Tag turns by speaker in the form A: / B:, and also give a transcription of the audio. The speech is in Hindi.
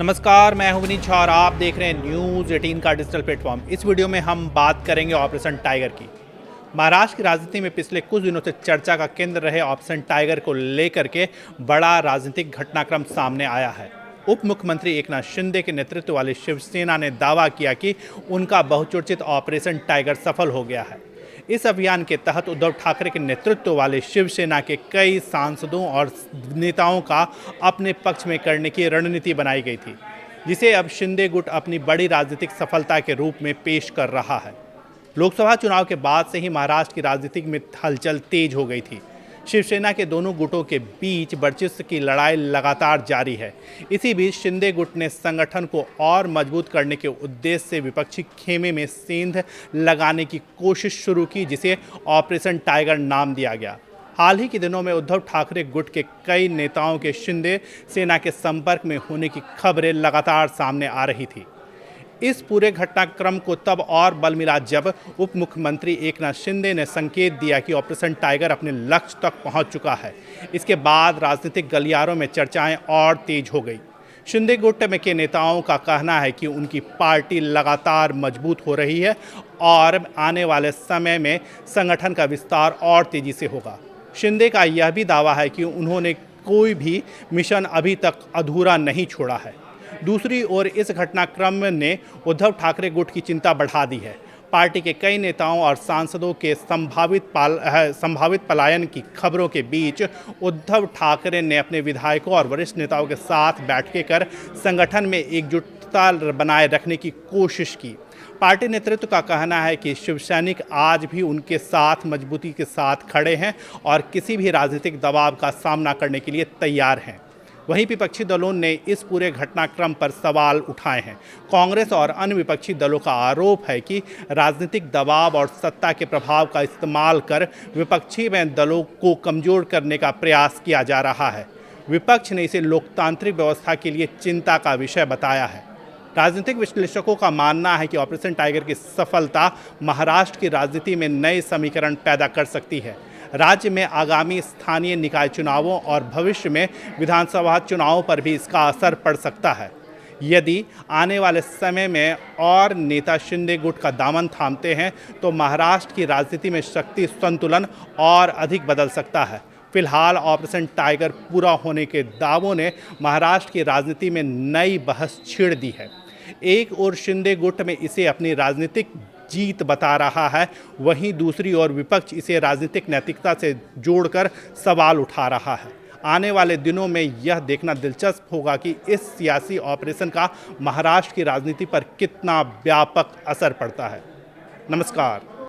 A: नमस्कार, मैं हूं विनीत झा और आप देख रहे हैं न्यूज़ 18 का डिजिटल प्लेटफॉर्म। इस वीडियो में हम बात करेंगे ऑपरेशन टाइगर की। महाराष्ट्र की राजनीति में पिछले कुछ दिनों से चर्चा का केंद्र रहे ऑपरेशन टाइगर को लेकर के बड़ा राजनीतिक घटनाक्रम सामने आया है। उप मुख्यमंत्री एकनाथ शिंदे के नेतृत्व वाली शिवसेना ने दावा किया कि उनका बहुचर्चित ऑपरेशन टाइगर सफल हो गया है। इस अभियान के तहत उद्धव ठाकरे के नेतृत्व वाले शिवसेना के कई सांसदों और नेताओं का अपने पक्ष में करने की रणनीति बनाई गई थी, जिसे अब शिंदे गुट अपनी बड़ी राजनीतिक सफलता के रूप में पेश कर रहा है। लोकसभा चुनाव के बाद से ही महाराष्ट्र की राजनीति में हलचल तेज हो गई थी। शिवसेना के दोनों गुटों के बीच वर्चस्व की लड़ाई लगातार जारी है। इसी बीच शिंदे गुट ने संगठन को और मजबूत करने के उद्देश्य से विपक्षी खेमे में सेंध लगाने की कोशिश शुरू की, जिसे ऑपरेशन टाइगर नाम दिया गया। हाल ही के दिनों में उद्धव ठाकरे गुट के कई नेताओं के शिंदे सेना के संपर्क में होने की खबरें लगातार सामने आ रही थी। इस पूरे घटनाक्रम को तब और बल मिला जब उप मुख्यमंत्री एकनाथ शिंदे ने संकेत दिया कि ऑपरेशन टाइगर अपने लक्ष्य तक पहुंच चुका है। इसके बाद राजनीतिक गलियारों में चर्चाएं और तेज हो गई। शिंदे गुट में के नेताओं का कहना है कि उनकी पार्टी लगातार मजबूत हो रही है और आने वाले समय में संगठन का विस्तार और तेजी से होगा। शिंदे का यह भी दावा है कि उन्होंने कोई भी मिशन अभी तक अधूरा नहीं छोड़ा है। दूसरी ओर इस घटनाक्रम ने उद्धव ठाकरे गुट की चिंता बढ़ा दी है। पार्टी के कई नेताओं और सांसदों के संभावित पलायन की खबरों के बीच उद्धव ठाकरे ने अपने विधायकों और वरिष्ठ नेताओं के साथ बैठकें कर संगठन में एकजुटता बनाए रखने की कोशिश की। पार्टी नेतृत्व का कहना है कि शिव सैनिक आज भी उनके साथ मजबूती के साथ खड़े हैं और किसी भी राजनीतिक दबाव का सामना करने के लिए तैयार हैं। वहीं विपक्षी दलों ने इस पूरे घटनाक्रम पर सवाल उठाए हैं। कांग्रेस और अन्य विपक्षी दलों का आरोप है कि राजनीतिक दबाव और सत्ता के प्रभाव का इस्तेमाल कर विपक्षी दलों को कमजोर करने का प्रयास किया जा रहा है। विपक्ष ने इसे लोकतांत्रिक व्यवस्था के लिए चिंता का विषय बताया है। राजनीतिक विश्लेषकों का मानना है कि ऑपरेशन टाइगर की सफलता महाराष्ट्र की राजनीति में नए समीकरण पैदा कर सकती है। राज्य में आगामी स्थानीय निकाय चुनावों और भविष्य में विधानसभा चुनावों पर भी इसका असर पड़ सकता है। यदि आने वाले समय में और नेता शिंदे गुट का दामन थामते हैं तो महाराष्ट्र की राजनीति में शक्ति संतुलन और अधिक बदल सकता है। फिलहाल ऑपरेशन टाइगर पूरा होने के दावों ने महाराष्ट्र की राजनीति में नई बहस छेड़ दी है। एक ओर शिंदे गुट में इसे अपनी राजनीतिक जीत बता रहा है, वहीं दूसरी ओर विपक्ष इसे राजनीतिक नैतिकता से जोड़कर सवाल उठा रहा है। आने वाले दिनों में यह देखना दिलचस्प होगा कि इस सियासी ऑपरेशन का महाराष्ट्र की राजनीति पर कितना व्यापक असर पड़ता है। नमस्कार।